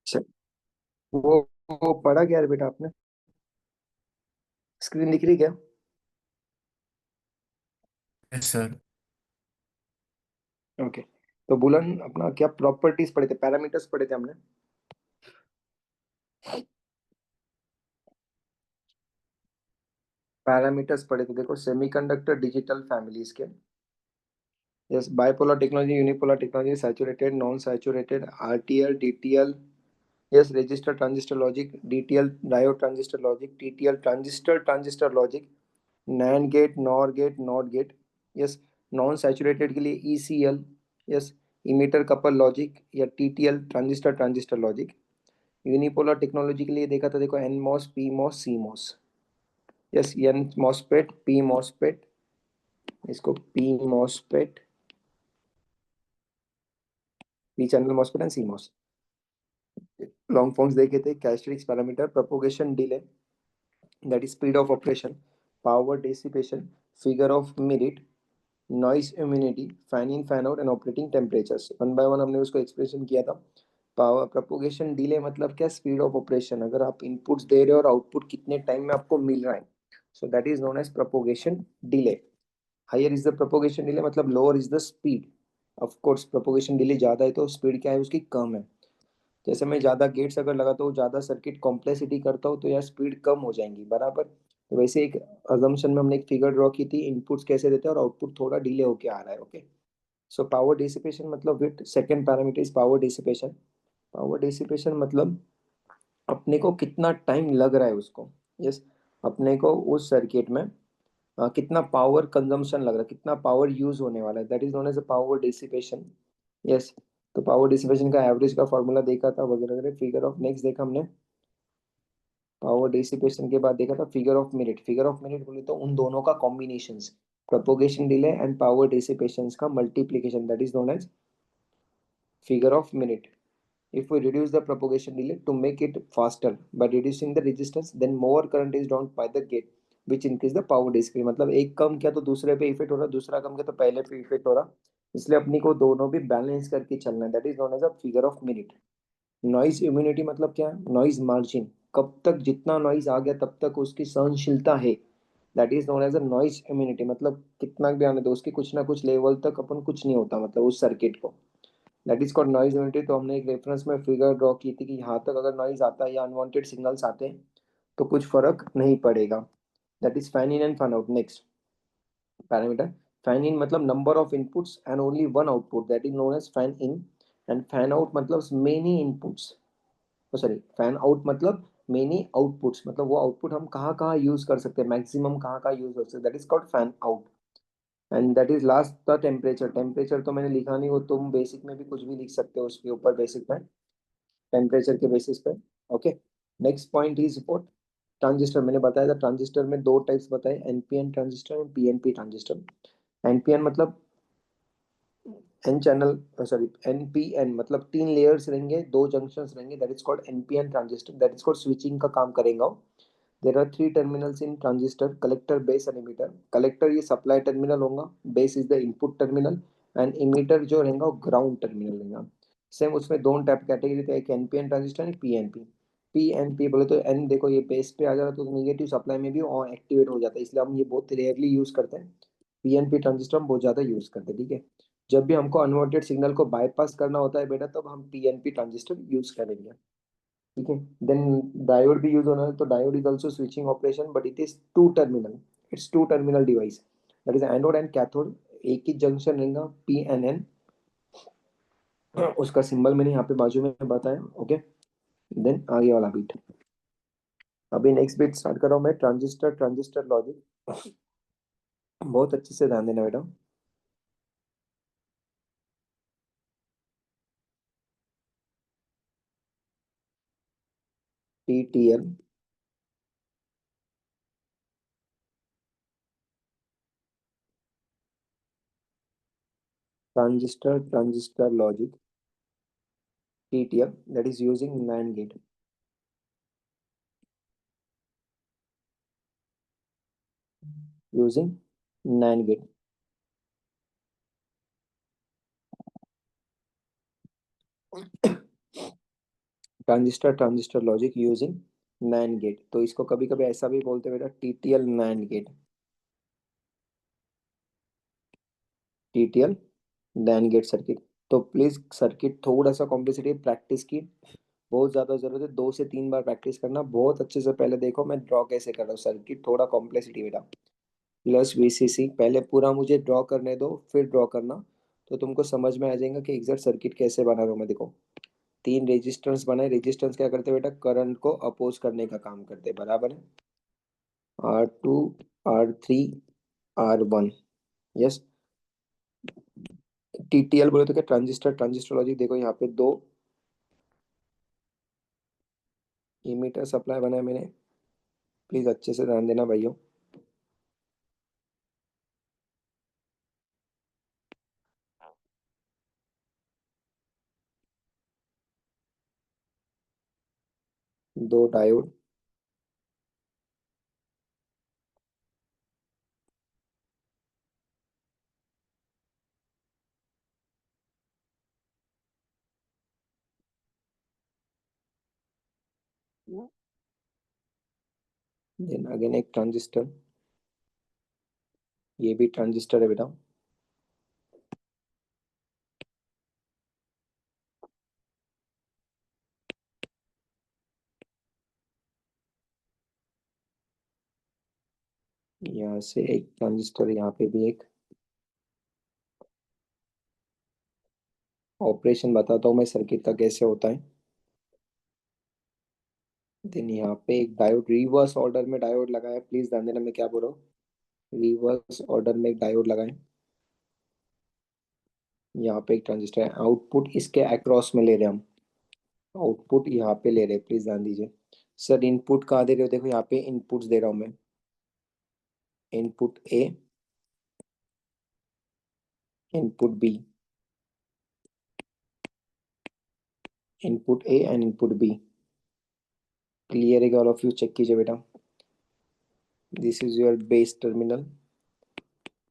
अच्छा, वो वो पढ़ा क्या यार बेटा आपने? स्क्रीन दिख रही क्या? Yes sir. ओके। तो बुलन अपना क्या प्रॉपर्टीज पढ़े थे, पैरामीटर्स पढ़े थे हमने? पैरामीटर्स पढ़े थे, देखो सेमीकंडक्टर डिजिटल फैमिलीज के। Yes, bipolar technology, unipolar technology, saturated, non saturated, RTL, DTL. Yes, resistor transistor logic, DTL diode transistor logic, TTL transistor transistor logic, NAND gate, NOR gate, NOT gate. Yes, non saturated के लिए ECL. Yes, emitter couple logic या TTL transistor transistor logic. Unipolar technology के लिए देखा था, देखो NMOS, PMOS, CMOS. Yes, N MOSFET, P MOSFET, इसको P MOSFET, P channel मॉसपेट and CMOS. Long forms देखे थे, characteristics parameter, propagation delay, that is speed of operation, power dissipation, figure of merit, noise immunity, fan in fan out and operating temperatures. One by one हमने उसको expression किया था। Power propagation delay मतलब क्या? Speed of operation, अगर आप inputs दे रहे हो और आउटपुट कितने टाइम में आपको मिल रहा है, so that is known as propagation delay. Higher is the propagation delay मतलब lower is the speed. Of course propagation delay ज़्यादा है तो स्पीड क्या है उसकी कम है। जैसे मैं ज़्यादा गेट्स अगर लगाता हूँ, ज़्यादा सर्किट कॉम्प्लेक्सिटी करता हूँ, तो यार स्पीड कम हो जाएंगी, बराबर। तो वैसे एक अजम्पशन में हमने एक फिगर ड्रॉ की थी, इनपुट्स कैसे देते हैं और आउटपुट थोड़ा डिले होके आ रहा है। ओके। सो पावर डिसिपेशन मतलब with second parameter is power dissipation. Power dissipation मतलब अपने को कितना टाइम लग रहा है उसको। यस, अपने को उस सर्किट में कितना पावर कंजम्पशन लग रहा है, कितना पावर यूज होने वाला है, that is known as a power dissipation. Yes, तो पावर डिसिपेशन का एवरेज का फॉर्मूला देखा था वगैरह वगैरह। फिगर ऑफ नेक्स्ट देखा हमने, पावर डिसिपेशन के बाद देखा था figure of merit. Figure of merit बोले तो उन दोनों का combinations, propagation delay and power dissipation का multiplication, that is known as figure of minute. If we reduce the propagation delay to make it faster by reducing the resistance, then more current is drawn by the gate, which increase the power dissipation। मतलब एक कम किया तो दूसरे पे effect हो रहा, दूसरा कम किया तो पहले पे इफेक्ट हो रहा, इसलिए अपनी को दोनों भी बैलेंस करके चलना है, that is known as a figure of minute. Noise immunity मतलब क्या? नॉइज मार्जिन, कब तक जितना नॉइज आ गया तब तक उसकी सहनशीलता है, that is known as a noise immunity. मतलब कितना भी आने दो उसकी कुछ ना कुछ लेवल तक अपन कुछ नहीं होता, मतलब उस सर्किट को, that is called noise immunity. तो हमने एक रेफरेंस में फिगर ड्रॉ की थी कि यहाँ तक अगर नॉइज आता है या अनवांटेड सिग्नल्स आते हैं तो कुछ फर्क नहीं पड़ेगा, that is fan in and fan out. Next parameter, fan in मतलब number of inputs and only one output, that is known as fan in. And fan out मतलब many inputs, sorry fan out मतलब many outputs, मतलब वो output हम कहाँ कहाँ use कर सकते हैं, मैक्सिमम कहाँ कहाँ यूज हो सकते हैं, that is called fan out. And that is last the temperature. Temperature तो मैंने लिखा नहीं, वो तुम बेसिक में भी कुछ भी लिख सकते हो उसके ऊपर, बेसिक में टेम्परेचर के बेसिस पे। Okay. Next point is what? Transistor. मैंने बताया था ट्रांजिस्टर में दो टाइप्स बताए, एनपीएन ट्रांजिस्टर और पीएनपी ट्रांजिस्टर। एनपीएन मतलब एन चैनल, सॉरी एनपीएन मतलब तीन लेयर्स रहेंगे, दो जंक्शंस रहेंगे, that is called NPN transistor, that is called switching का काम करेगा। There are three terminals in transistor, collector, base and emitter. Collector ये सप्लाई टर्मिनल होगा, base is the input terminal, and emitter जो रहेगा वो ग्राउंड टर्मिनल रहेगा। Same उसमें दोनों टाइप कैटेगरी थे, एक एनपीएन ट्रांजिस्टर एक पीएनपी। पीएनपी बोले तो एन देखो ये बेस पे आ जाता है तो निगेटिव सप्लाई में भी एक्टिवेट हो जाता है, इसलिए हम ये बहुत रेयरली यूज करते हैं। पीएनपी ट्रांजिस्टर हम बहुत ज्यादा यूज करते हैं, ठीक है। जब भी हमको अनवांटेड सिग्नल को बाईपास करना होता है बेटा, तब हम पीएनपी ट्रांजिस्टर यूज करेंगे, ठीक है। देन डायोड भी यूज होना है, तो diode is also switching operation, but it is two terminal, it's two terminal device, that is anode and cathode. एक ही जंक्शन रहेगा, पी एन एन, उसका सिंबल मैंने यहाँ पे बाजू में बताया। ओके। देन आगे वाला बीट, अभी नेक्स्ट बीट स्टार्ट कर रहा हूँ मैं, ट्रांजिस्टर ट्रांजिस्टर लॉजिक। बहुत अच्छे से ध्यान देना बेटा। T T L, transistor transistor logic, T T L, that is using NAND gate, using NAND gate। Transistor transistor logic using NAND gate, तो इसको कभी कभी ऐसा भी बोलते हैं बेटा, TTL NAND gate, TTL NAND gate circuit. तो प्लीज सर्किट थोड़ा सा कॉम्प्लिसिटी, प्रैक्टिस की बहुत ज्यादा जरूरत है, 2 से 3 बार प्रैक्टिस करना बहुत अच्छे से। पहले देखो मैं ड्रॉ कैसे कर रहा हूँ, सर्किट थोड़ा कॉम्प्लेक्सिटी बेटा। प्लस वीसीसी, पहले पूरा मुझे ड्रॉ करने दो फिर ड्रॉ करना, तो तुमको समझ में आ जाएगा कि एग्जैक्ट सर्किट कैसे बना रहा हूँ मैं। देखो 3 रेजिस्टेंस बनाए, रेजिस्टेंस क्या करते हैं बेटा, करंट को अपोज करने का काम करते हैं, बराबर है। R2, R3, R1, yes. TTL बोले तो क्या, ट्रांजिस्टर ट्रांजिस्टर लॉजिक। देखो यहाँ पे 2 इमीटर सप्लाई बनाए मैंने, प्लीज अच्छे से ध्यान देना भाइयों। दो डायोड, देन अगेन एक ट्रांजिस्टर, ये भी ट्रांजिस्टर है बेटा। यहाँ से एक ट्रांजिस्टर, यहाँ पे भी एक। ऑपरेशन बताता हूँ मैं सर्किट का कैसे होता है। देन यहाँ पे एक डायोड, रिवर्स ऑर्डर में डायोड लगाया, प्लीज ध्यान देना मैं क्या बोल रहा हूँ, रिवर्स ऑर्डर में एक डायोड लगाए। यहाँ पे एक ट्रांजिस्टर है, आउटपुट इसके अक्रॉस में ले रहे हैं हम, आउटपुट यहाँ पे ले रहे हैं, प्लीज ध्यान दीजिए। सर इनपुट कहाँ दे रहे हो, देखो यहाँ पे इनपुट्स दे रहा हूँ मैं, input A, input B, input A and input B. Clear है क्या ऑल ऑफ यू, चेक कीजिए बेटा। This is your base terminal,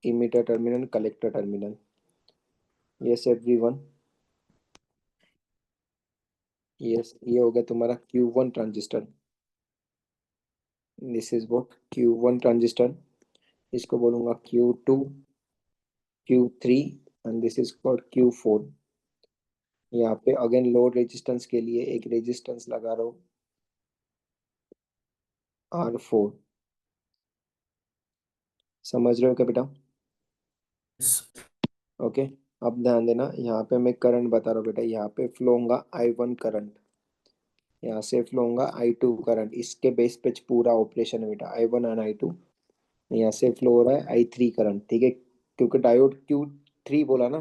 emitter terminal, collector terminal. Yes everyone, yes ये हो गया तुम्हारा Q1 transistor. This is what Q1 transistor, इसको बोलूंगा Q2, Q3 and this is called Q4। यहाँ पे अगेन लोड रेजिस्टेंस के लिए एक रेजिस्टेंस लगा रहा हूँ, R4। समझ रहे हो क्या बेटा, ओके। अब ध्यान देना, यहाँ पे मैं करंट बता रहा हूँ बेटा, यहाँ पे फ्लो होगा I1 करंट, यहाँ से फ्लो होगा I2 करंट, इसके बेस पे पूरा ऑपरेशन है बेटा, I1 एंड I2। यहाँ से फ्लो हो रहा है I3 करंट, ठीक है, क्योंकि डायोड Q3 बोला ना,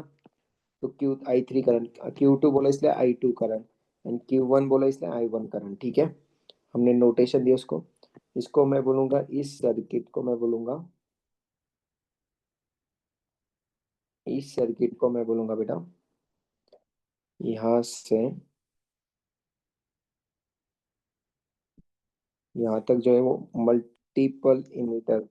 तो I3 करंट, Q2 बोला इसलिए I2 करंट, एंड Q1 बोला इसलिए I1 करंट, ठीक है। हमने नोटेशन दिया उसको, इसको मैं बोलूंगा, इस सर्किट को मैं बोलूंगा, इस सर्किट को मैं बोलूंगा बेटा, यहाँ से यहाँ तक जो है वो multiple emitter,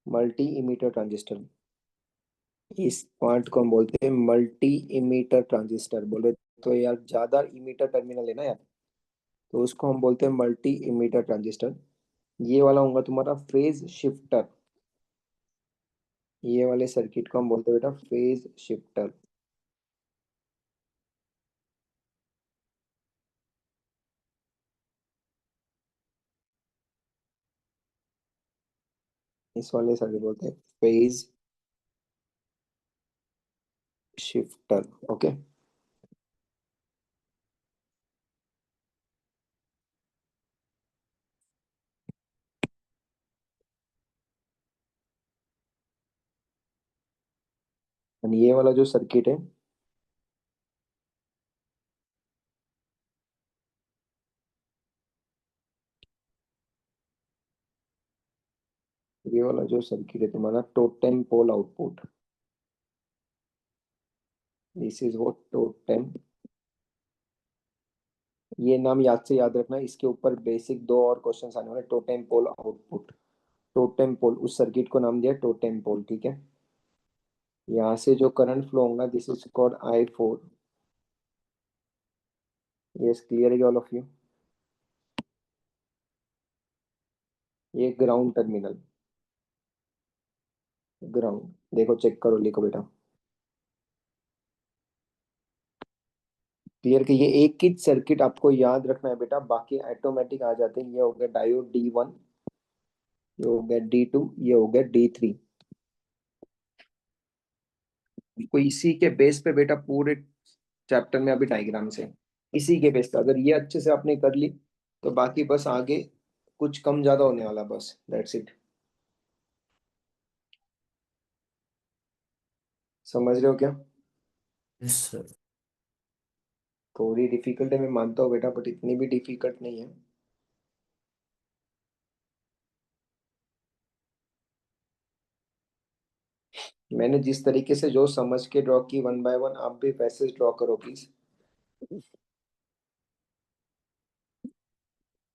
multi emitter transistor, इस पार्ट को हम बोलते हैं मल्टी इमीटर ट्रांजिस्टर। बोले तो यार ज्यादा इमीटर टर्मिनल है ना यार, तो उसको हम बोलते हैं मल्टी इमीटर ट्रांजिस्टर। ये वाला होगा तुम्हारा फेज शिफ्टर, ये वाले सर्किट को हम बोलते हैं बेटा फेज शिफ्टर। इस वाले सर्किट बोलते हैं फेज शिफ्टर, ओके। ये वाला जो सर्किट है, ये वाला जो सर्किट है तुम्हारा totem pole output, this is what totem ये नाम याद से याद रखना, इसके ऊपर बेसिक दो और क्वेश्चन आने वाले। Totem pole output, totem pole, उस सर्किट को नाम दिया टोटेम पोल, ठीक है। यहाँ से जो करंट फ्लो होगा, this is called I4। Yes, clear है ऑल ऑफ यू। ये ग्राउंड टर्मिनल, ग्राउंड, देखो चेक करो, लिखो बेटा। क्लियर कि ये एक ही सर्किट आपको याद रखना है बेटा, बाकी ऑटोमेटिक आ जाते हैं। ये हो गया डायोड D1, ये हो गया D2, ये हो गया D3। कोई इसी के बेस पे बेटा पूरे चैप्टर में अभी डायग्राम से, इसी के बेस पे अगर ये अच्छे से आपने कर ली, तो बाकी बस आगे कुछ कम ज्यादा होने वाला, बस दैट्स इट। समझ रहे हो क्या? Yes sir. थोड़ी डिफिकल्ट है मैं मानता हूँ बेटा, बट इतनी भी डिफिकल्ट नहीं है। मैंने जिस तरीके से जो समझ के ड्रॉ की वन बाय वन, आप भी वैसे ड्रॉ करो प्लीज।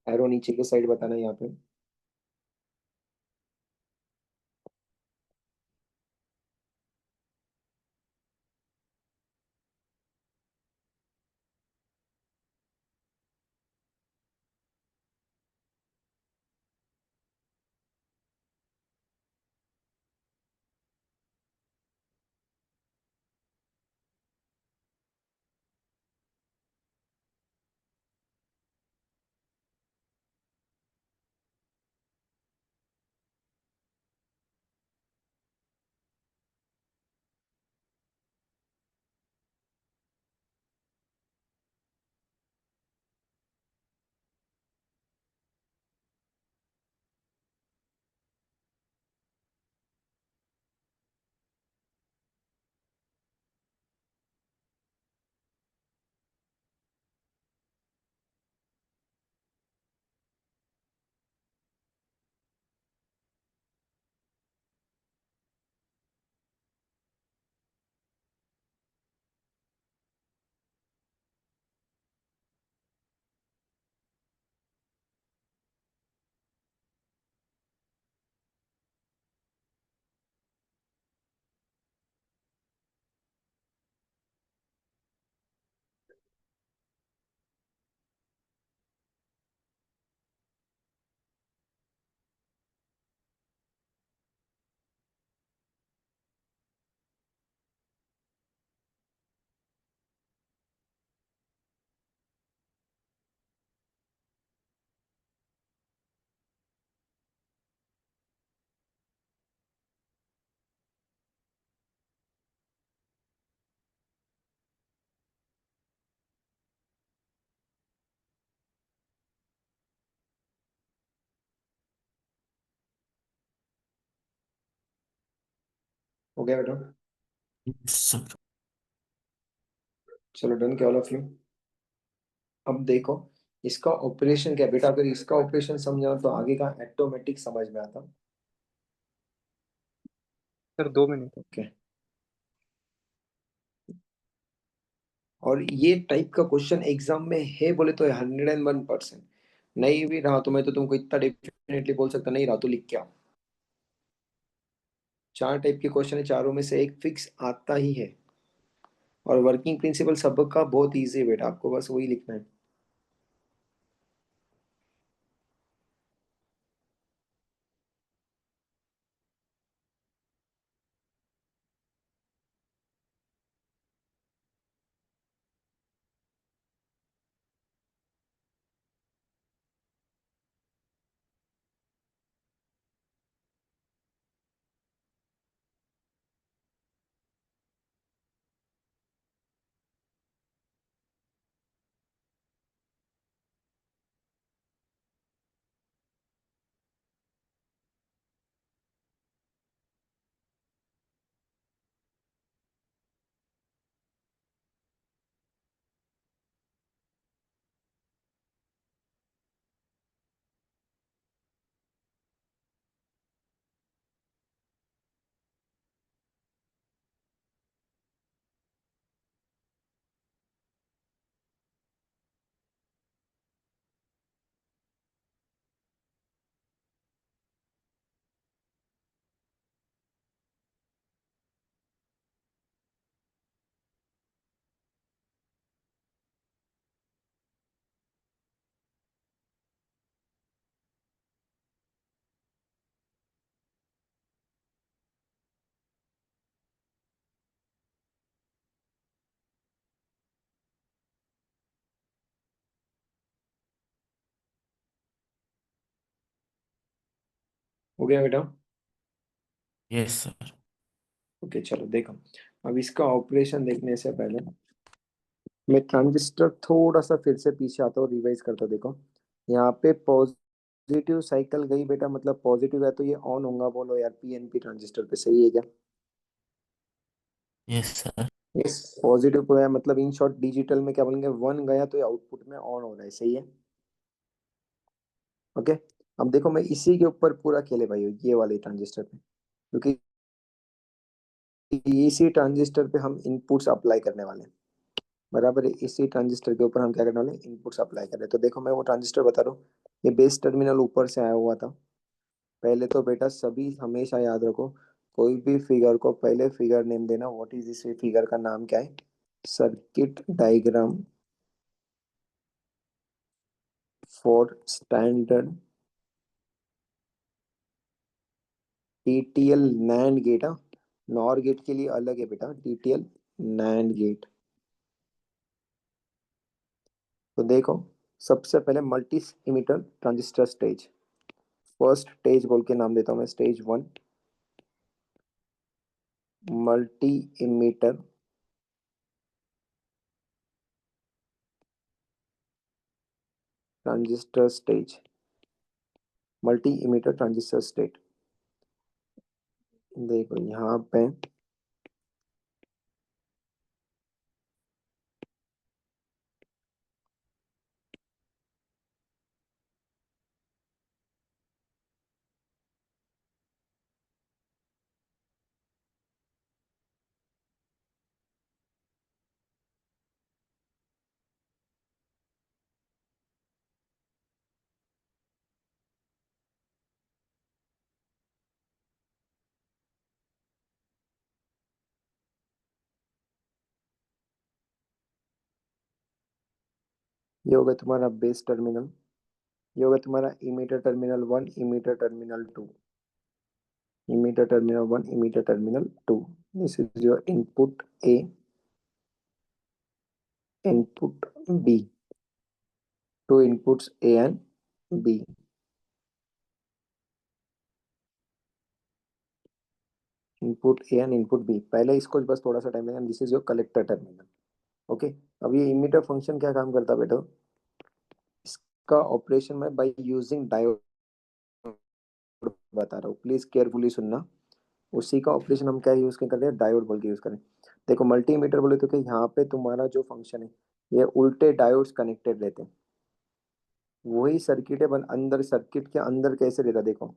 एरो नीचे के साइड बताना यहाँ पे। हो गया बेटा? Yes sir. चलो डन, क्या ऑल ऑफ यू। अब देखो, इसका ऑपरेशन क्या है बेटा, अगर इसका ऑपरेशन समझा तो आगे का ऑटोमेटिक समझ में आता। Sir 2 minute. ओके। और ये टाइप का क्वेश्चन एग्जाम में है बोले तो 101%। नहीं भी रहा तो मैं तो तुमको इतना डेफिनेटली बोल सकता, नहीं रहा तो लिख के आओ। चार टाइप के क्वेश्चन है, चारों में से एक फिक्स आता ही है। और वर्किंग प्रिंसिपल सबका बहुत इजी है बेटा, आपको बस वही लिखना है। हो गया बेटा? Yes, sir. ओके चलो देखो, अब इसका ऑपरेशन देखने से पहले मैं ट्रांजिस्टर थोड़ा सा फिर से पीछे आता हूँ, रिवाइज करता हूँ। देखो यहाँ पे पॉजिटिव साइकिल गई बेटा, मतलब पॉजिटिव है तो ये ऑन होगा, बोलो यार पीएनपी ट्रांजिस्टर पे, सही है क्या? Yes, sir. यस, पॉजिटिव को है मतलब इन शॉर्ट डिजिटल में क्या बोलेंगे, वन गया तो ये आउटपुट में ऑन हो रहा है, सही है? ओके, अब देखो मैं इसी के ऊपर पूरा खेले भाई ये वाले ट्रांजिस्टर पे, क्योंकि इसी ट्रांजिस्टर पे हम इनपुट्स अप्लाई करने वाले हैं। बराबर है, इसी ट्रांजिस्टर के ऊपर हम क्या करने वाले हैं, इनपुट्स अप्लाई कर रहे हैं। तो देखो मैं वो ट्रांजिस्टर बता रहा हूँ, ये बेस टर्मिनल ऊपर से आया हुआ था। पहले तो बेटा सभी हमेशा याद रखो, कोई भी फिगर को पहले फिगर नेम देना। व्हाट इज दिस फिगर का नाम क्या है? Circuit diagram for standard TTL NAND gate. हाँ, नॉर गेट के लिए अलग है बेटा, टीटीएल नैंड गेट। तो देखो सबसे पहले multi emitter transistor stage, first stage बोल के नाम देता हूँ मैं, stage one multi emitter transistor stage, multi emitter transistor state. देखो यहाँ पे ये होगा तुम्हारा बेस टर्मिनल, ये होगा तुम्हारा emitter terminal one, emitter terminal two, emitter terminal one, emitter terminal two. This is your input A, input B, two inputs A and B, input A and input B. पहले इसको बस थोड़ा सा time लगेगा। This is your collector terminal. Okay, अब ये emitter function क्या काम करता है बेटा, इसका ऑपरेशन मैं बाय यूजिंग डायोड बता रहा हूँ, प्लीज केयरफुली सुनना। उसी का ऑपरेशन हम क्या यूज कर रहे हैं, डायोड बोल के यूज करें। देखो मल्टीमीटर बोले तो कि यहाँ पे तुम्हारा जो फंक्शन है, ये उल्टे डायोड्स कनेक्टेड रहते हैं। वही सर्किट है, बन अंदर सर्किट के अंदर कैसे रहता है, देखो।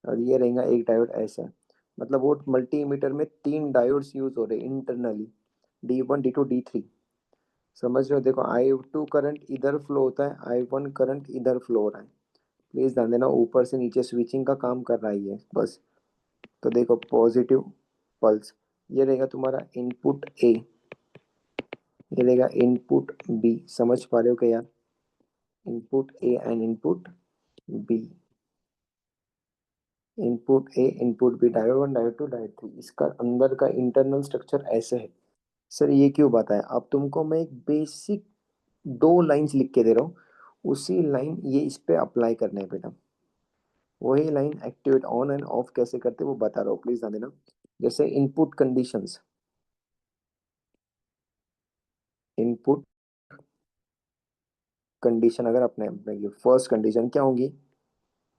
और ये रहेगा एक डायोड ऐसा, मतलब वो मल्टीमीटर में तीन डायोड्स यूज हो रहे हैं इंटरनली, D1 D2 D3। समझ रहे हो? देखो I2 करंट इधर फ्लो होता है, I1 करंट इधर फ्लो हो रहा है। प्लीज ध्यान देना, ऊपर से नीचे स्विचिंग का काम कर रहा है ये बस। तो देखो पॉजिटिव पल्स, ये रहेगा तुम्हारा इनपुट ए, ये रहेगा इनपुट बी। समझ पा रहे हो क्या यार? Input A and input B, input A input B, diode one diode two diode three. इसका अंदर का इंटरनल स्ट्रक्चर ऐसे है। सर ये क्यों बताया? अब तुमको मैं एक बेसिक दो लाइंस लिख के दे रहा हूँ, उसी लाइन ये इस पे अप्लाई करना है बेटा। वही line activate on end of कैसे करते हैं वो बता रहा हूँ, प्लीज ध्यान देना। जैसे इनपुट कंडीशंस, इनपुट कंडीशन अगर अपने अपने फर्स्ट कंडीशन क्या होगी,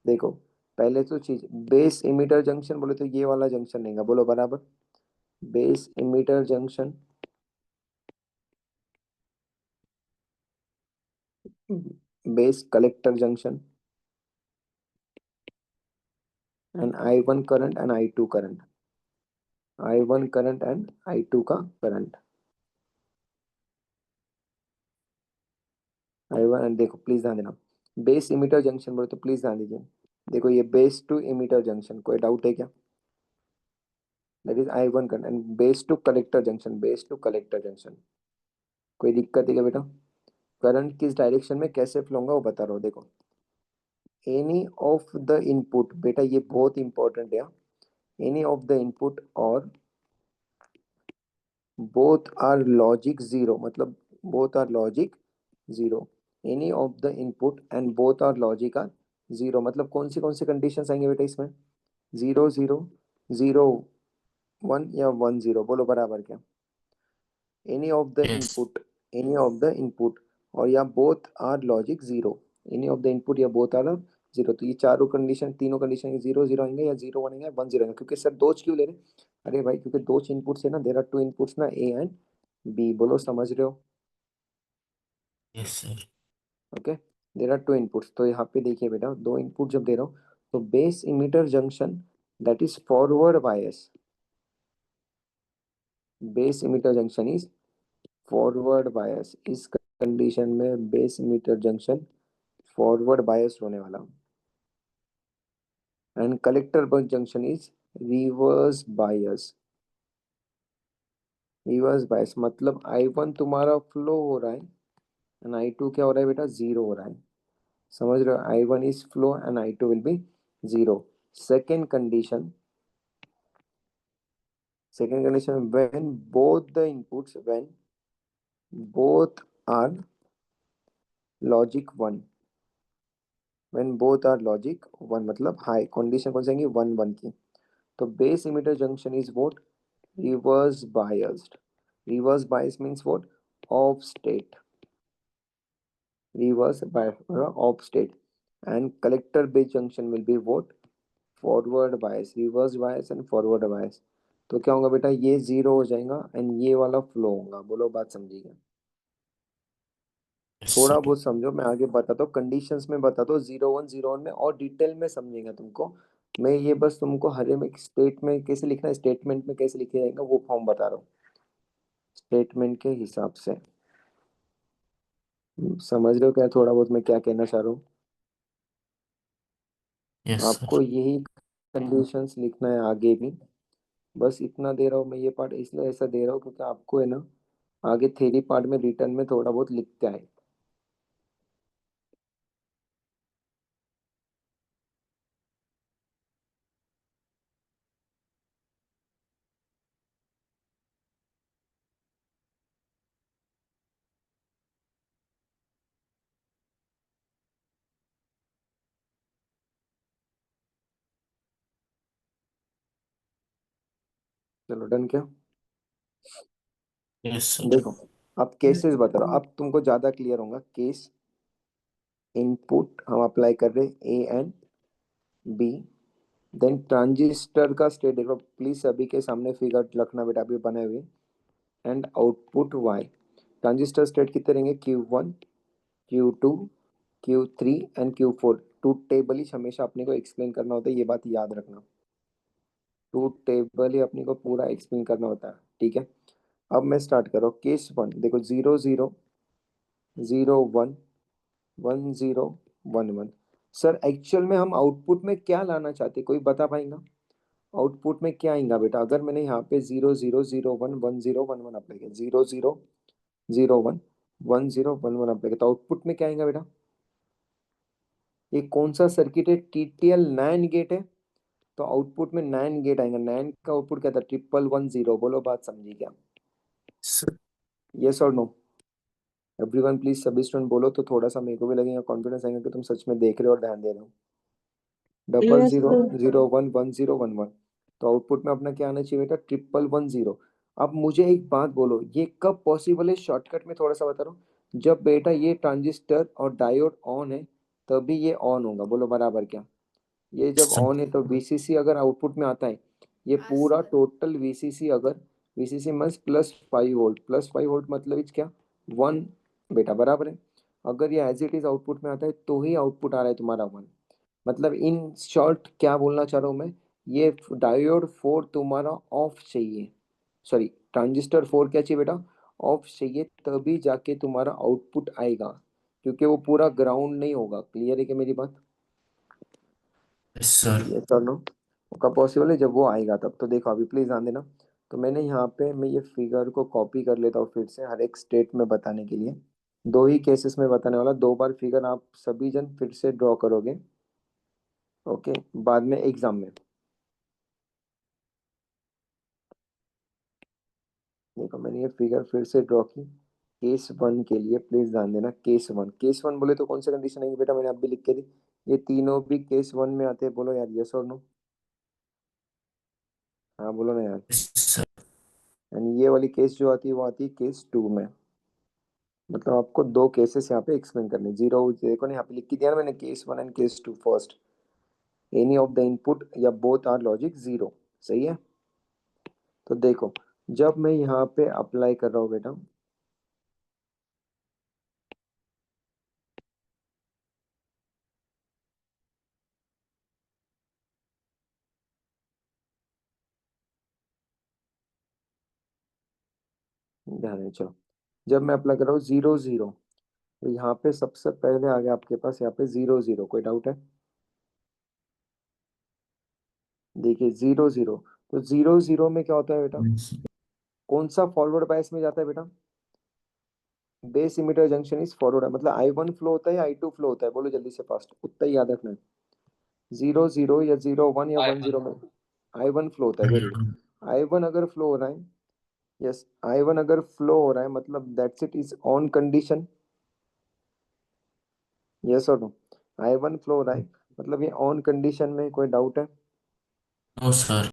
देखो पहले तो चीज, बेस इमीटर जंक्शन बोले तो ये वाला जंक्शन नहीं है, बोलो बराबर। Base emitter junction, base collector junction, and I1 current and I2 current, I1 current and I2 का करंट, I1 एंड देखो प्लीज ध्यान देना, बेस इमीटर जंक्शन बोले तो प्लीज ध्यान दीजिए। देखो ये बेस टू इमीटर जंक्शन, कोई डाउट है क्या? That is I1 current, and base to collector junction, base to collector junction. कोई दिक्कत है क्या बेटा? करंट किस डायरेक्शन में कैसे फ्लो होगा वो बता रहा हूँ, देखो। एनी ऑफ द इनपुट, बेटा ये बहुत इंपॉर्टेंट है। एनी ऑफ द इनपुट और both are logic zero, मतलब both are logic zero, any of the input and both are logic are zero, मतलब कौन सी कंडीशन आएंगे बेटा इसमें? जीरो जीरो, जीरो वन या वन जीरो, बोलो बराबर क्या? Any of the Yes. Input, any of the input, और या both are logic zero, any of the input या बोथ आर जीरो। तो ये चारों कंडीशन, तीनों कंडीशन जीरो जीरो आएंगे या जीरो वन आएंगे, वन जीरो आएंगे। क्योंकि सर दो क्यों ले रहे हैं? अरे भाई क्योंकि दो इनपुट्स है ना, देर आर टू इनपुट्स ना, ए एंड बी, बोलो समझ रहे हो? Yes, sir. Okay, there are two inputs. तो यहाँ पे देखिए बेटा, दो इनपुट जब दे रहा हूँ तो base emitter junction that is forward bias, base emitter junction is forward bias. इस कंडीशन में base emitter junction forward bias होने वाला, एंड कलेक्टर बस junction is reverse bias. Reverse bias मतलब I1 तुम्हारा फ्लो हो रहा है एंड I2 क्या हो रहा है बेटा? जीरो हो रहा है। समझ रहे हो? I1 is flow and I2 will be zero. Second condition, second condition, when both the inputs, when both are logic 1, when both are logic 1 मतलब हाई कंडीशन कौन सी आएंगी? 1 1 की। तो base emitter junction is what? Reverse biased. Reverse bias means what? Of state, reverse bias of state, and collector base junction will be what? Forward bias, reverse bias and forward bias. तो क्या होगा बेटा? ये zero हो जाएगा and ये वाला flow होगा, बोलो बात समझिएगा? Yes, थोड़ा sir. बहुत समझो, मैं आगे बताता हूँ, कंडीशंस में बताता हूँ, जीरो वन जीरो वन में और डिटेल में समझेगा तुमको। मैं ये बस तुमको हर एक स्टेट में कैसे लिखना है, स्टेटमेंट में कैसे लिखा जाएगा वो फॉर्म बता रहा हूँ, स्टेटमेंट के हिसाब से। समझ रहे हो क्या थोड़ा बहुत मैं क्या कहना चाह रहा हूँ? Yes, sir. आपको यही कंडीशंस लिखना है आगे भी। बस इतना दे रहा हूँ मैं, ये पार्ट इसलिए ऐसा दे रहा हूँ क्योंकि आपको है ना आगे थ्योरी पार्ट में रिटर्न में थोड़ा बहुत लिखते आए। चलो डन क्या? Yes, sir. देखो, अब केसेस बता रहा हूँ, अब तुमको ज्यादा क्लियर होगा। केस इनपुट हम अप्लाई कर रहे A and B, then transistor का स्टेट देखो प्लीज, सभी के सामने फिगर रखना बेटा अभी बनाए हुए, and output Y. Transistor state कितने रहेंगे? Q1, Q2, Q3 and Q4। Truth table ही हमेशा अपने को एक्सप्लेन करना होता है, ये बात याद रखना। ट्रूथ टेबल ही अपने को पूरा एक्सप्लेन करना होता है, ठीक है? अब मैं स्टार्ट कर रहा हूँ। केस वन देखो, zero zero, zero one, one zero, one one. Sir actual में हम आउटपुट में क्या लाना चाहते हैं, कोई बता पाएगा? आउटपुट में क्या आएगा बेटा? अगर मैंने यहाँ पे zero zero zero one one zero one one apply किया, zero zero zero one one zero one one apply किया, तो आउटपुट में क्या आएगा बेटा? ये कौन सा सर्किट है? TTL नैन गेट है, तो आउटपुट में नैन गेट आएगा। नैन का आउटपुट क्या था? ट्रिपल वन जीरो, बोलो बात समझी क्या? Sir. यस और नो? एवरीवन प्लीज, सभी स्टूडेंट बोलो तो थोड़ा सा मेरे को भी लगेगा, कॉन्फिडेंस आएगा कि तुम सच में देख रहे हो और ध्यान दे रहे हो। Double Yes, zero sir. Zero one one zero one one, तो आउटपुट में अपना क्या आना चाहिए बेटा? Triple one zero. अब मुझे एक बात बोलो, ये कब पॉसिबल है? शॉर्टकट में थोड़ा सा बता रहा हूँ, जब बेटा ये ट्रांजिस्टर और डायोड ऑन है तभी ये ऑन होगा, बोलो बराबर क्या? ये जब Sir. ऑन है तो VCC अगर आउटपुट में आता है, ये पूरा टोटल VCC, अगर VCC मीन्स +5 वोल्ट, +5 वोल्ट मतलब इज क्या? वन, बेटा बराबर है। अगर ये एज इट इज आउटपुट में आता है तो ही आउटपुट आ रहा है तुम्हारा वन। मतलब इन शॉर्ट क्या बोलना चाह रहा हूँ मैं, ये डायोड 4 तुम्हारा ऑफ चाहिए, सॉरी ट्रांजिस्टर 4 क्या चाहिए बेटा? ऑफ चाहिए, तभी जाके तुम्हारा आउटपुट आएगा, क्योंकि वो पूरा ग्राउंड नहीं होगा। क्लियर है क्या मेरी बात? Yes, sir. ये कर लो। कब पॉसिबल है? जब वो आएगा तब। तो देखो अभी प्लीज ध्यान देना। तो मैंने यहाँ पे मैं ये फिगर को कॉपी कर लेता हूँ फिर से हर एक स्टेट में बताने के लिए। दो ही केसेस में बताने वाला, दो बार फिगर आप सभी जन फिर से ड्रॉ करोगे, ओके, बाद में एग्जाम में। देखो मैंने ये फिगर फिर से ड्रॉ की केस वन के लिए, प्लीज ध्यान देना। केस वन, केस वन बोले तो कौन सी कंडीशन आएगी बेटा? मैंने अभी लिख के दी, ये तीनों भी केस 1 में आते हैं, बोलो यार यस और नो। हाँ बोलो ना यार। yes sir, एंड ये वाली केस जो आती है वो आती है केस 2 में। मतलब आपको दो केसेस यहाँ पे एक्सप्लेन करने, जीरो देखो ना यहाँ पे लिख के दिया ना मैंने, case 1 and case 2 first, any of the input या बोथ आर लॉजिक जीरो। सही है। तो देखो, जब मैं यहाँ पे अप्लाई कर रहा हूँ बेटा, ध्यान है चलो, जब मैं अप्लाई कर रहा हूँ 0 0, तो यहाँ पे सबसे पहले आ गया आपके पास यहाँ पे 0 0, कोई डाउट है? देखिए 0 0, तो 0 0 में क्या होता है बेटा, yes कौन सा फॉरवर्ड बायस में जाता है बेटा? Base emitter junction is forward, मतलब I1 फ्लो होता है या I2 फ्लो होता है, बोलो जल्दी से फास्ट, उतना ही याद रखना है। 0 0 या 0 1 या 1 0 में I1 फ्लो होता है, वेरी गुड। I1 I1 अगर फ्लो हो रहा है, यस I1 अगर फ्लो हो रहा है मतलब that's it is on condition, yes और नो? I1 फ्लो हो रहा है मतलब ये ऑन कंडीशन में, कोई डाउट है? no sir,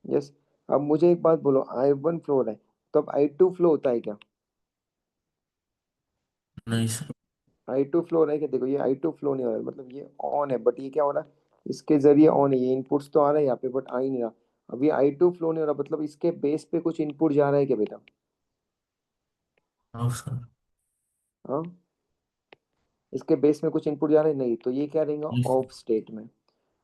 yes. अब मुझे एक बात बोलो, I1 फ्लो हो रहा है तो अब I2 फ्लो होता है क्या? नहीं sir, I2 फ्लो हो रहा है क्या? देखो ये I2 फ्लो नहीं हो रहा है, मतलब ये ऑन है, बट ये क्या हो रहा है, इसके जरिए ऑन है, ये इनपुट्स तो आ रहा है यहाँ पे बट आ ही नहीं रहा। अब ये I2 फ्लो नहीं हो रहा, मतलब इसके बेस पे कुछ इनपुट जा रहा है क्या बेटा? no sir, हाँ, इसके बेस में कुछ इनपुट जा रहा है नहीं, तो ये क्या रहेगा, yes ऑफ स्टेट में।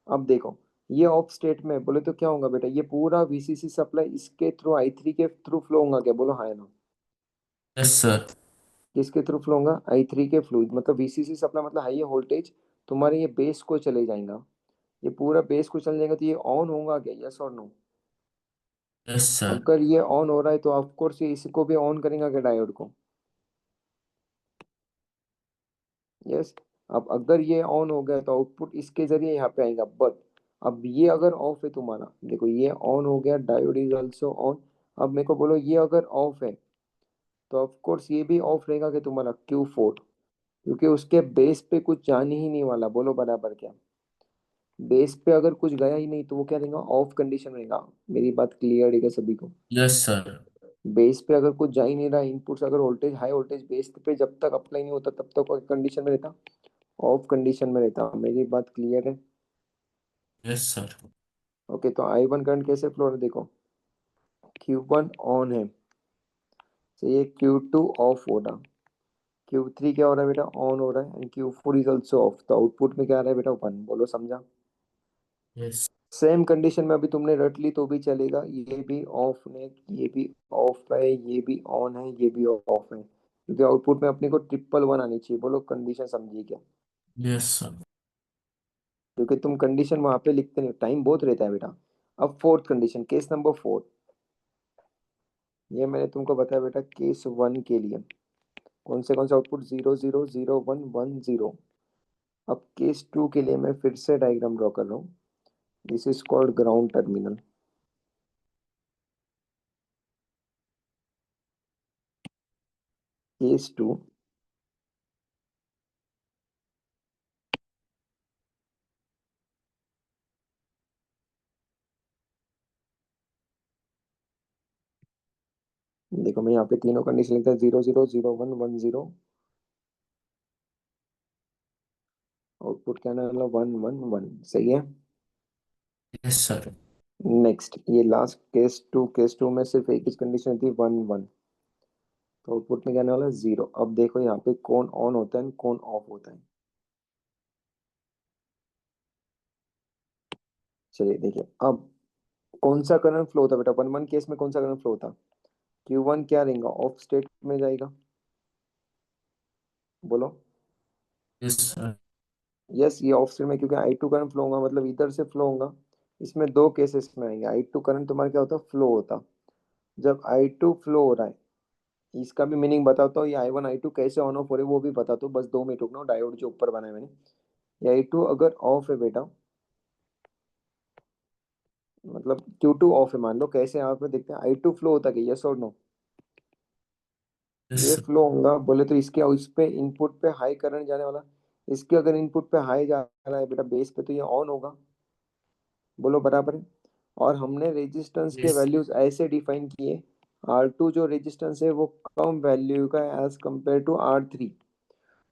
अब देखो, ये ऑफ स्टेट में बोले तो क्या होगा बेटा, ये पूरा VCC सप्लाई इसके थ्रू I3 के थ्रू फ्लो होगा क्या, बोलो हाँ या ना? yes sir, किसके थ्रू फ्लो होगा, I3 के फ्लूइड, मतलब VCC सप्लाई मतलब हाई वोल्टेज तुम्हारे ये बेस को चले जाएगा, ये पूरा बेस को चल जाएगा, तो ये ऑन होगा क्या, यस और नो? yes sir, अगर ये ऑन हो रहा है तो ऑफ कोर्स ये इसको भी ऑन करेगा क्या, डायोड को? यस। अब अगर ये ऑन हो गया तो आउटपुट इसके जरिए यहाँ पे आएगा, बट अब ये अगर ऑफ है तुम्हारा, देखो ये ऑन हो गया, डायोड इज ऑल्सो ऑन। अब मेरे को बोलो ये अगर ऑफ है तो ऑफ कोर्स ये भी ऑफ रहेगा कि तुम्हारा Q4, क्योंकि उसके बेस पे कुछ जाने ही नहीं वाला, बोलो बराबर क्या? बेस पे अगर कुछ गया ही नहीं तो वो क्या रहेगा, ऑफ कंडीशन रहेगा। मेरी बात क्लियर है क्या सभी को? yes sir, बेस पे अगर कुछ जा ही नहीं रहा, इनपुट्स अगर वोल्टेज हाई वोल्टेज बेस पे जब तक अप्लाई नहीं होता तब तक कंडीशन में रहता, ऑफ कंडीशन में रहता। मेरी बात क्लियर है? yes sir, ओके, तो I1 करंट कैसे फ्लो हो रहा है देखो, Q1 ऑन है तो ये Q2 ऑफ हो रहा, Q3 क्या हो रहा है बेटा, ऑन हो रहा है, and Q4 is also of, तो आउटपुट में क्या आ रहा है बेटा, 1, बोलो समझा? yes सेम कंडीशन में अभी तुमने रट ली तो भी चलेगा, ये भी ऑफ है, ये भी ऑफ है, ये भी ऑन है, ये भी ऑफ है, क्योंकि आउटपुट में अपने को 111 आनी चाहिए, बोलो कंडीशन समझिए क्या? yes sir, क्योंकि तुम कंडीशन वहां पे लिखते नहीं, टाइम बहुत रहता है बेटा। अब फोर्थ कंडीशन, केस नंबर 4, ये मैंने तुमको बताया बेटा केस 1 के लिए कौन से आउटपुट, 0 0 0 1 1 0। अब केस 2 के लिए मैं फिर से डायग्राम ड्रॉ कर रहा हूँ, this is called ground terminal. Case 2, देखो मैं यहाँ पे तीनों कंडीशन लिखता है, 0 0 0 1 1 0, आउटपुट क्या आने वाला, 1 1 1, सही है। yes sir, नेक्स्ट ये लास्ट केस टू में सिर्फ एक ही कंडीशन थी, 1 1, तो आउटपुट में क्या आने वाला, 0। अब देखो यहाँ पे कौन ऑन होता है कौन ऑफ होता है, चलिए देखिए। अब कौन सा करंट फ्लो होता है बेटा, 1 1 केस में कौन सा करंट फ्लो होता, Q1 क्या रहेगा, ऑफ स्टेट में जाएगा, बोलो? yes sir, यस, ये ऑफ स्टेट में, क्योंकि I2 करंट फ्लो होगा मतलब इधर से फ्लो होगा। इसमें दो केसेस में आएंगे, I2 करंट तुम्हारा क्या होता है, फ्लो होता। जब I2 फ्लो हो रहा है, इसका भी मीनिंग बताता हूँ, ये I1 I2 कैसे ऑन ऑफ हो रहे हैं वो भी बताता हूँ, बस 2 मिनट रुकना, डायोड जो ऊपर बनाया मैंने, ये I2 अगर ऑफ है बेटा, मतलब Q2 ऑफ है मान लो, कैसे यहाँ पे देखते हैं I2 फ्लो होता है, यस और नो? yes ये sir, फ्लो होगा बोले तो इसके उस पे इनपुट पे हाई करंट जाने वाला, इसके अगर इनपुट पे हाई जा रहा है बेटा बेस पे, तो ये ऑन होगा। बोलो बराबर है। और हमने रेजिस्टेंस के yes, वैल्यूज ऐसे डिफाइन किए, R2 जो रेजिस्टेंस है वो कम वैल्यू का है एज कंपेयर टू R3।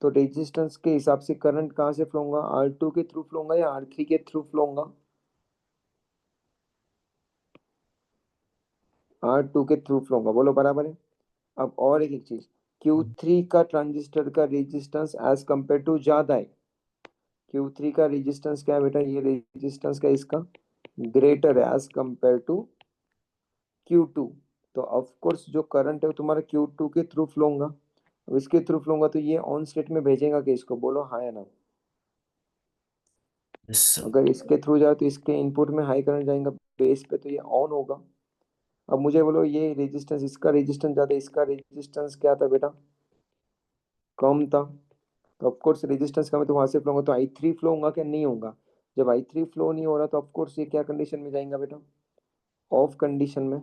तो रेजिस्टेंस के हिसाब से करंट कहाँ से फ्लो होगा, R2 के थ्रू फ्लो होगा या R3 के थ्रू फ्लो होगा? R2 के थ्रू फ्लो होगा। बोलो बराबर है। अब और एक चीज, Q3 का ट्रांजिस्टर का रेजिस्टेंस एज कंपेयर टू ज्यादा है। Q3 का रेजिस्टेंस क्या है बेटा, ये रेजिस्टेंस का इसका ग्रेटर है एज कंपेयर टू Q2। तो ऑफ कोर्स जो करंट है वो तुम्हारा Q2 के थ्रू फ्लो होगा। अब इसके थ्रू फ्लो होगा तो ये ऑन स्टेट में भेजेगा कि इसको, बोलो हाँ या ना? yes, sir. अगर इसके थ्रू जाए तो इसके इनपुट में हाई करंट जाएगा बेस पे, तो ये ऑन होगा। अब मुझे बोलो ये रेजिस्टेंस, इसका रेजिस्टेंस ज्यादा, इसका रेजिस्टेंस क्या था बेटा, कम था। तो ऑफकोर्स रेजिस्टेंस कम है तो वहां से फ्लो होगा, तो I3 फ्लो होगा क्या, नहीं होगा। जब I3 फ्लो नहीं हो रहा तो ऑफकोर्स ये क्या कंडीशन में जाएगा बेटा, ऑफ कंडीशन में।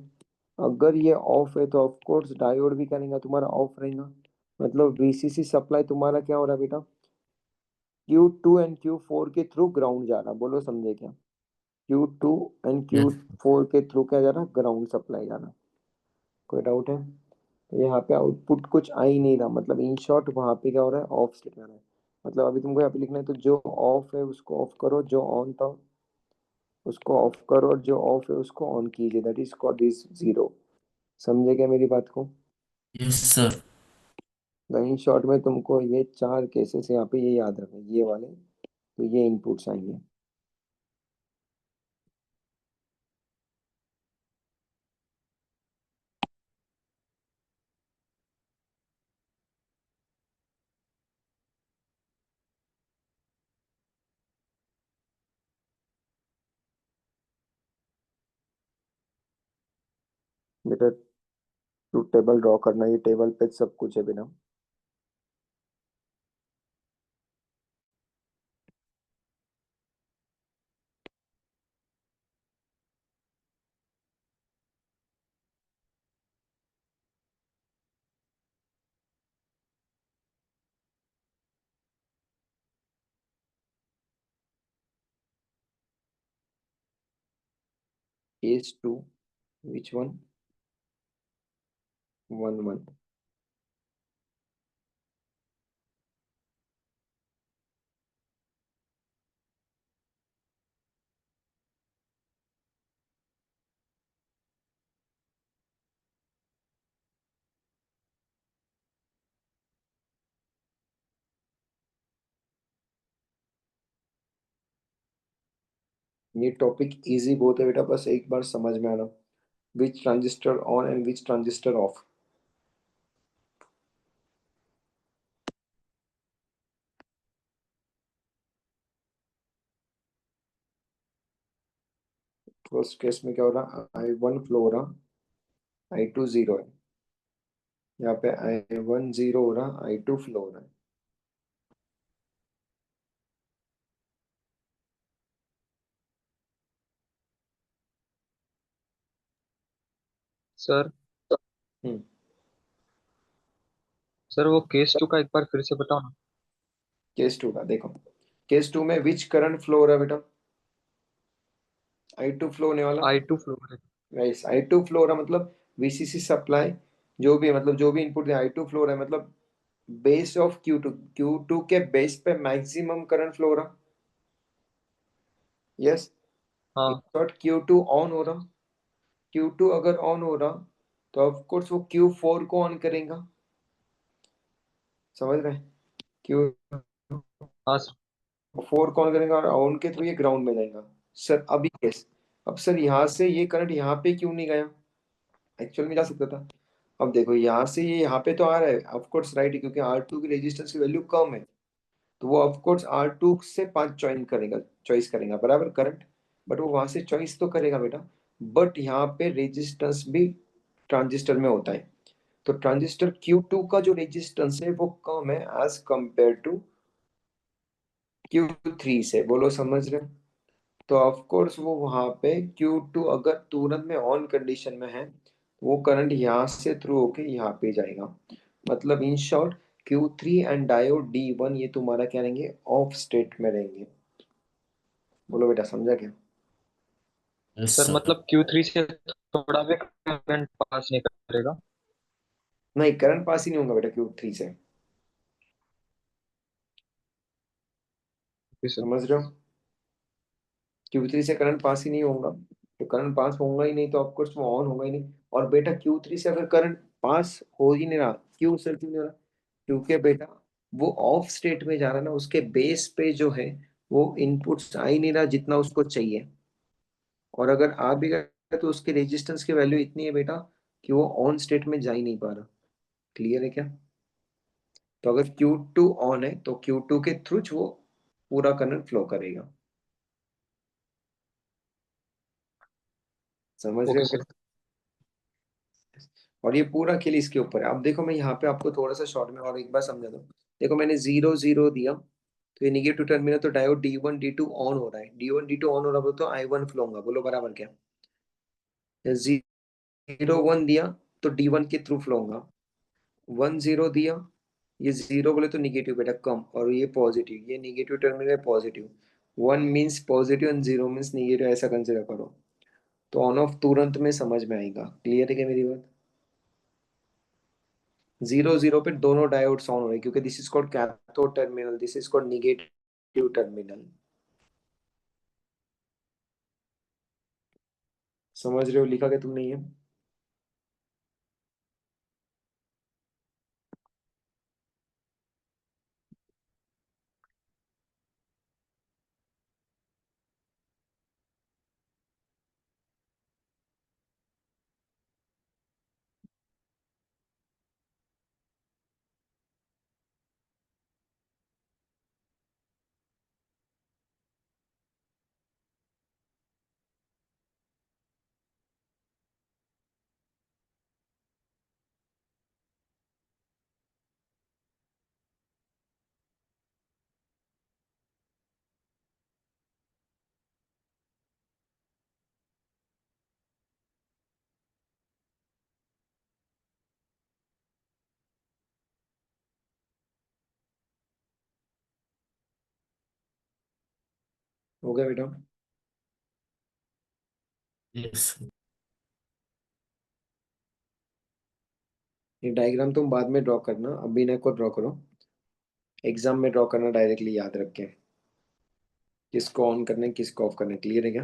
अगर ये ऑफ है तो ऑफकोर्स डायोड भी करेंगे तुम्हारा ऑफ रहेगा। मतलब VCC सप्लाई तुम्हारा क्या हो रहा है बेटा, Q2 एंड Q4 के थ्रू ग्राउंड जा रहा। बोलो समझे क्या, Q2 एंड yes, Q4 के थ्रू क्या जा रहा, ग्राउंड सप्लाई जा रहा। कोई डाउट है? तो यहाँ पे आउटपुट कुछ आ ही नहीं रहा, मतलब इन शॉर्ट वहाँ पे क्या हो रहा है, ऑफ स्टेट में आ रहा है। मतलब अभी तुमको यहाँ पे लिखना है, तो जो ऑफ है उसको ऑफ करो, जो ऑन था उसको ऑफ करो, और जो ऑफ है उसको ऑन कीजिए, that is called this zero. समझे क्या मेरी बात को? yes, sir. इन शॉर्ट में तुमको ये चार केसेस यहाँ पे ये याद रखना, ये वाले, तो ये इनपुट्स आएंगे। बेटा टू टेबल ड्रॉ करना, ये टेबल पे सब कुछ है बेटा। Case two, which one, 1 1। ये टॉपिक इजी बहुत है बेटा, बस एक बार समझ में आना, which transistor on and which transistor off. First case में क्या हो रहा, I1 फ्लो हो रहा, I2 जीरो है। यहाँ पे I1 जीरो हो रहा, I2 फ्लो हो रहा है। सर हम्म। सर वो केस टू का एक बार फिर से बताओ ना। केस टू का देखो, केस टू में विच करंट फ्लो हो रहा है बेटा, I2 फ्लो होने वाला। I2 फ्लो है। राइट, I2 फ्लो हो रहा मतलब VCC सप्लाई जो भी है, मतलब जो भी इनपुट है I2 फ्लो हो रहा है, मतलब बेस ऑफ Q2, Q2 के बेस पे मैक्सिमम करंट फ्लो हो रहा। यस। इन हाँ शॉर्ट Q2 ऑन हो रहा। Q2 अगर ऑन हो रहा तो ऑफ कोर्स वो Q4 को ऑन करेगा। समझ रहे हैं? हाँ Q4 को ऑन करेगा और ऑन के थ्रू ये ग्राउंड में जाएगा। सर अभी केस, अब सर यहाँ से ये करंट यहाँ पे क्यों नहीं गया, एक्चुअल में जा सकता था। अब देखो यहाँ से ये यहाँ पे तो आ रहा है ऑफ कोर्स राइट, क्योंकि R2 की रेजिस्टेंस की वैल्यू कम है, तो वो ऑफ कोर्स R2 से 5 चॉइस करेगा बराबर करंट। बट वो वहां से चॉइस तो करेगा बेटा, बट यहाँ पे रेजिस्टेंस भी ट्रांजिस्टर में होता है। तो ट्रांजिस्टर Q2 का जो रेजिस्टेंस है वो कम है एज कंपेयर टू Q3 से। बोलो समझ रहे हो? तो ऑफ कोर्स वो वहां पे Q2 अगर तुरंत में ऑन कंडीशन में है, वो करंट यहाँ से थ्रू होके यहाँ पे जाएगा। मतलब in short Q3 and diode D1 ये तुम्हारा क्या रहेंगे, ऑफ स्टेट में रहेंगे। बोलो बेटा समझा क्या? yes सर sir, मतलब Q3 से थोड़ा भी करंट पास नहीं करेगा? नहीं, करंट पास ही नहीं होगा बेटा Q3 से, ओके सर। समझ रहे हो? Q3 से करंट पास ही नहीं होगा, तो करंट पास होगा ही नहीं तो ऑफकोर्स वो ऑन होगा ही नहीं। और बेटा Q3 से अगर करंट पास हो ही नहीं रहा, क्यों सर क्यों नहीं हो रहा? क्योंकि बेटा वो ऑफ स्टेट में जा रहा है ना, उसके बेस पे जो है वो इनपुट्स आ ही नहीं रहा जितना उसको चाहिए। और अगर आ भी गया तो उसके रेजिस्टेंस की वैल्यू इतनी है बेटा कि वो ऑन स्टेट में जा ही नहीं पा रहा। क्लियर है क्या? तो अगर Q2 ऑन है तो Q2 के थ्रू वो पूरा करंट फ्लो करेगा। समझ रहे ओके हो सर। क्या? और ये पूरा खेल इसके ऊपर है। अब देखो मैं यहाँ पे आपको थोड़ा सा शॉर्ट में और एक बार समझा दूँ। देखो मैंने 0 0 दिया, तो ये निगेटिव टर्मिनल, तो डायोड D1 D2 ऑन हो रहा है। D1 D2 ऑन हो रहा है तो I1 फ्लो होगा। बोलो बराबर क्या? 0 1 दिया तो D1 के थ्रू फ्लो होगा। 1 0 दिया, ये 0 बोले तो निगेटिव बेटा कम, और ये पॉजिटिव, ये निगेटिव टर्मिनल है positive. 1 means positive and 0 means negative, ऐसा कंसिडर करो। तो ऑन ऑफ तुरंत में समझ में आएगा। क्लियर है क्या मेरी बात? 0 0 पे दोनों डायोड्स ऑन हो रहे हैं, क्योंकि this is called cathode terminal, this is called negative terminal. समझ रहे हो? लिखा क्या तुमने ये? हो गया बेटा? yes sir, ये डायग्राम तुम बाद में ड्रॉ करना, अभी ना को ड्रॉ करो। एग्जाम में ड्रॉ करना डायरेक्टली, याद रख के किसको ऑन करना है किसको ऑफ करना है। क्लियर है क्या?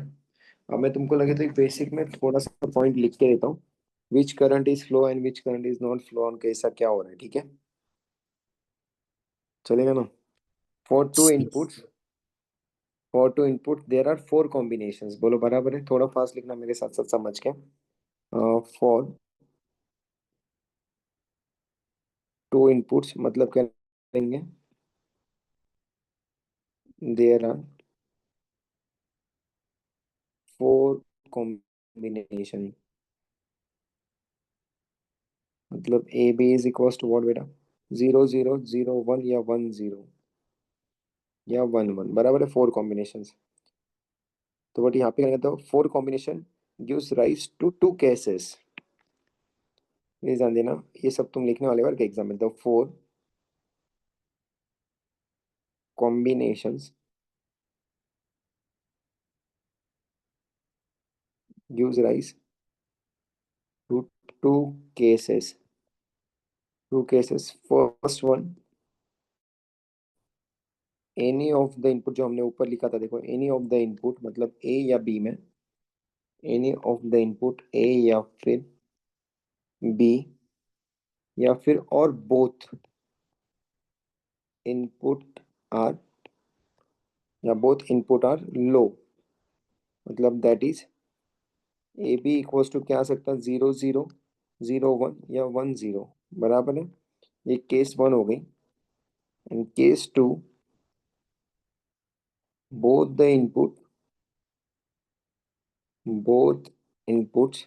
अब मैं तुमको लगे तो एक बेसिक में थोड़ा सा पॉइंट लिख के देता हूँ। Which current is flow and which current is not flow on, कैसा क्या हो रहा है, ठीक है? चलेगा ना? For two yes inputs, for two input there are 4 combinations. बोलो बराबर है? थोड़ा फास्ट लिखना मेरे साथ साथ समझ के। फॉर टू इनपुट्स मतलब क्या लेंगे, देयर आर 4 कॉम्बिनेशन। मतलब A B is equal to what बेटा? 0 0 0 1 या 1 0 या 1 1, बराबर है? 4 कॉम्बिनेशन। तो बट यहाँ पे क्या कहता है, 4 combination gives rise to 2 cases. Please ध्यान देना, ये सब तुम लिखने वाले बार के एग्जाम में। The 4 combinations gives rise to 2 cases. 2 cases, first one, any of the input, जो हमने ऊपर लिखा था देखो, एनी ऑफ द इनपुट मतलब ए या बी में, any of the input A या फिर बी, या फिर और बोथ इनपुट आर, या बोथ इनपुट आर लो, मतलब that is A B equals to क्या आ सकता है, 0 0 0 1 या 1 0, बराबर है? ये केस वन हो गई। And case two, both the input, both inputs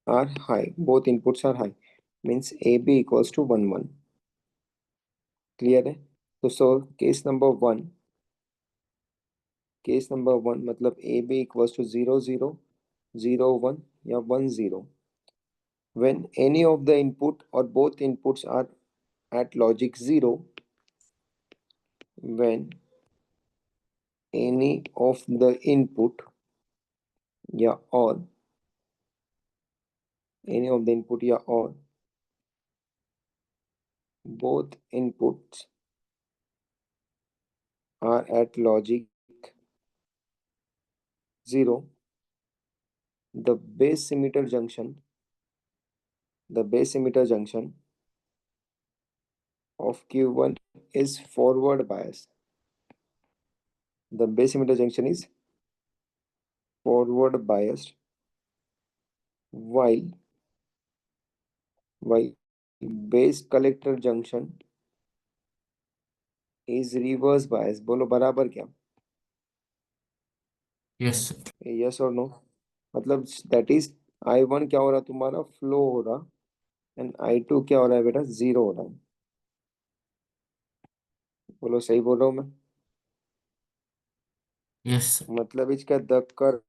are high, both inputs are high, means AB equals to 1 1। Clear है? तो सो केस नंबर वन मतलब AB इक्वल्स टू 0 0 0 1 या 1 0, when any of the input or both inputs are at logic 0, when any of the input, yeah, or any of the input, yeah, or both inputs are at logic 0, the base emitter junction, the base emitter junction of Q1 is forward biased. The base emitter junction is forward biased, while base collector junction is reverse biased. बोलो बराबर क्या? Yes, sir. Yes or no? मतलब that is I1 क्या हो रहा तुम्हारा, flow हो रहा, एंड I2 क्या हो रहा है बेटा, जीरो हो रहा है. बोलो सही बोल रहा हूँ मैं? Yes, sir. मतलब इसका द करंट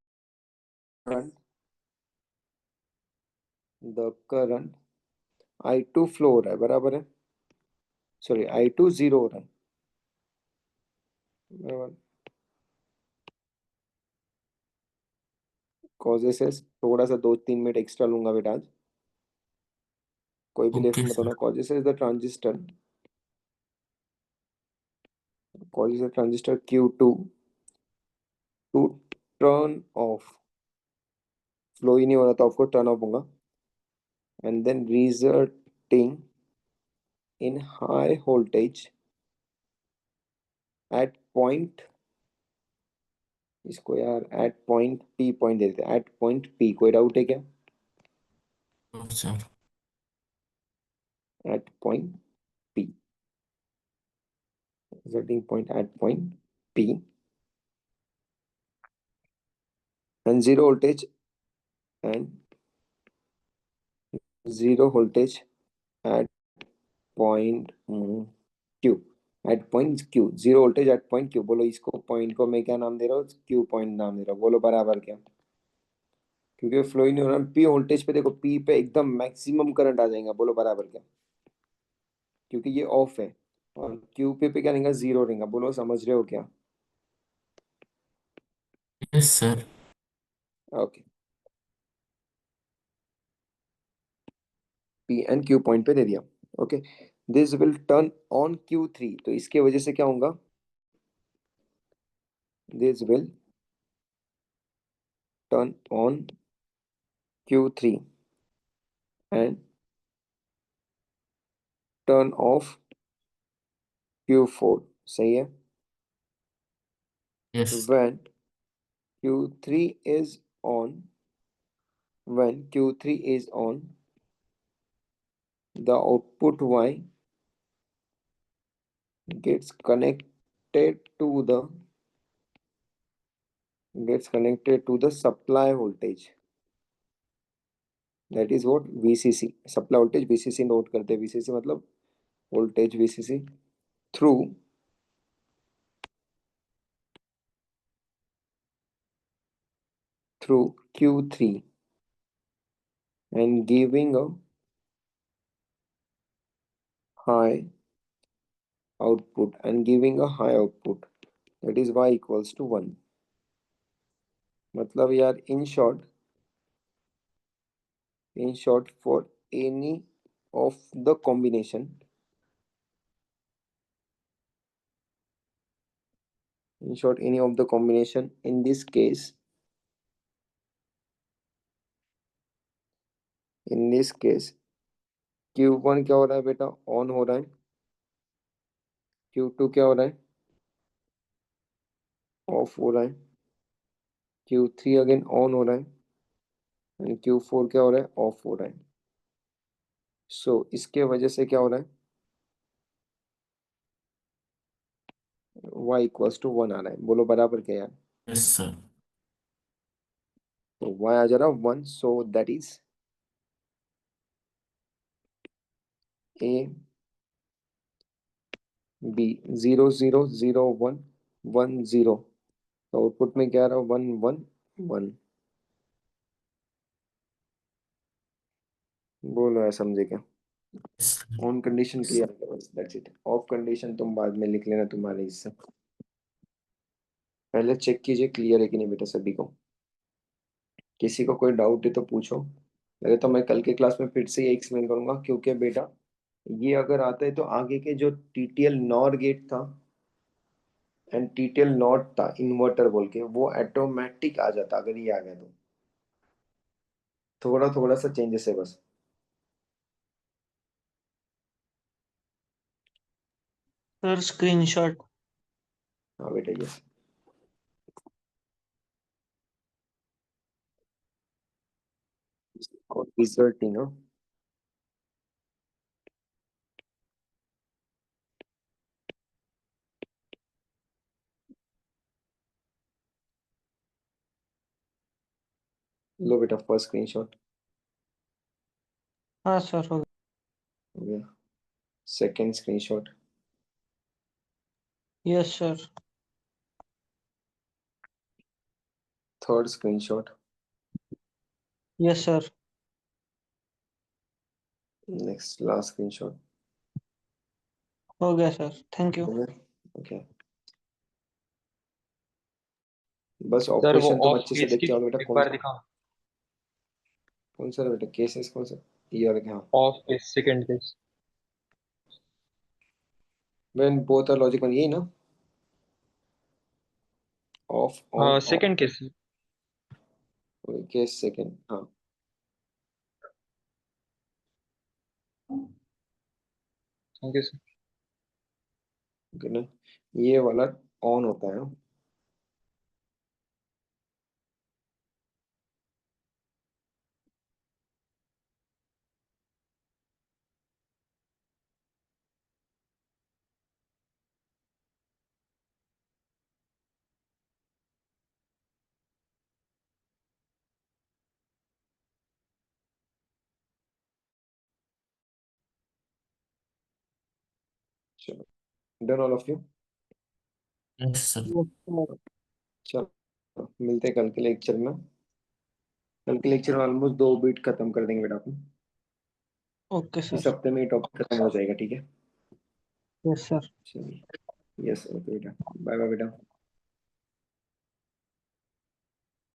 I2 फ्लो हो रहा है, बराबर है, सॉरी I2 जीरो हो रहा है, बराबर. कॉजेस है, थोड़ा सा 2-3 मिनट एक्स्ट्रा लूंगा बेटा आज, कोई भी लेफ्ट Okay, मत sir. होना. Causes is the transistor, causes a transistor Q2 to turn off, flow ही नहीं हो रहा तो आपको टर्न ऑफ होगा, and then resulting in high voltage at point, इसको यार at point P पॉइंट दे देते हैं, at point P. कोई डाउट है क्या? No, sir. At point P, resulting point at point P, and zero voltage at point Q, at point Q, zero voltage at point Q. बोलो इसको point को मैं क्या नाम दे रहा हूँ, Q पॉइंट नाम दे रहा हूँ. बोलो बराबर क्या? क्योंकि फ्लो ही नहीं हो रहा. P वोल्टेज पे देखो, P पे एकदम मैक्सिमम करंट आ जाएगा. बोलो बराबर क्या? क्योंकि ये ऑफ है, और Q पे क्या रहेगा, जीरो रहेगा. बोलो समझ रहे हो क्या? Yes, sir. Okay, P and Q point पे दे दिया. Okay, this will turn on Q3, तो इसके वजह से क्या होगा, this will turn on Q3 and turn off Q4. सही है. Yes. when Q3 is on, when Q3 is on, the output Y gets connected to the supply voltage, that is what, VCC. supply voltage VCC note करते हैं. VCC मतलब voltage VCC, through Q3, and giving a high output, that is Y equals to 1. मतलब यार in short, for any of the combination, in this case, Q1 क्या हो रहा है बेटा, ऑन हो रहा है. Q2 क्या हो रहा है, ऑफ हो रहा है. Q3 अगेन ऑन हो रहा है, एंड Q4 क्या हो रहा है, ऑफ हो रहा है. सो इसके वजह से क्या हो रहा है, y इक्वल्स टू 1 आ रहा है. बोलो बराबर क्या यार? Yes, sir. तो y आ जा रहा है 1. सो दैट इज A B 0 0 0 1 1 0. तो आउटपुट में क्या आ रहा है, 1 1 1. बोलो यार, समझे क्या? Yes, sir. On condition clear है बस, दैट्स इट। ऑफ कंडीशन तुम बाद में लिख लेना तुम्हारे हिस्से। पहले चेक कीजिए क्लियर है कि नहीं बेटा सभी को। किसी को कोई डाउट है तो पूछो, नहीं तो मैं कल के क्लास में फिर से ये एक्सप्लेन करूंगा, क्योंकि बेटा ये अगर आता है तो आगे के जो टीटीएल नॉर गेट था एंड टीटीएल नॉट था इन्वर्टर बोल के, वो ऑटोमेटिक आ जाता अगर ये आ गया तो। थोड़ा थोड़ा सा चेंजेस है बस। Sir screenshot. हाँ बेटा, यस। रिजल्टिंग, हाँ। लो बेटा फर्स्ट स्क्रीनशॉट हाँ सर हो हो गया। सेकंड स्क्रीनशॉट, गया। Yes sir. Third screenshot, yes sir. Next last screenshot. हो गया सर, थैंक यू। हो गया, ओके। बस सर वो ऑपरेशन तुम ऑफ अच्छे से केस देख की के आओ बेटा। एक कौन बार सा, दिखाओ। कौन सा बेटा केसेस कौन सा? ये और क्या? Off case, second case. When both are logical, यही ना? ऑफ ऑन हाँ off, second case. Case second, हाँ। Thank you sir. ओके ना, ये वाला ऑन होता है। चलो, done all of you. Yes, sir. Yes sir. चलो मिलते हैं कल के लेक्चर में। कल के लेक्चर में ऑलमोस्ट 2 बीट खत्म कर देंगे बेटा अपन। ओके इस सर। हफ्ते में ये टॉपिक खत्म हो जाएगा, ठीक है? Yes sir. चलिए, यस, ओके बेटा, बाय बाय बेटा।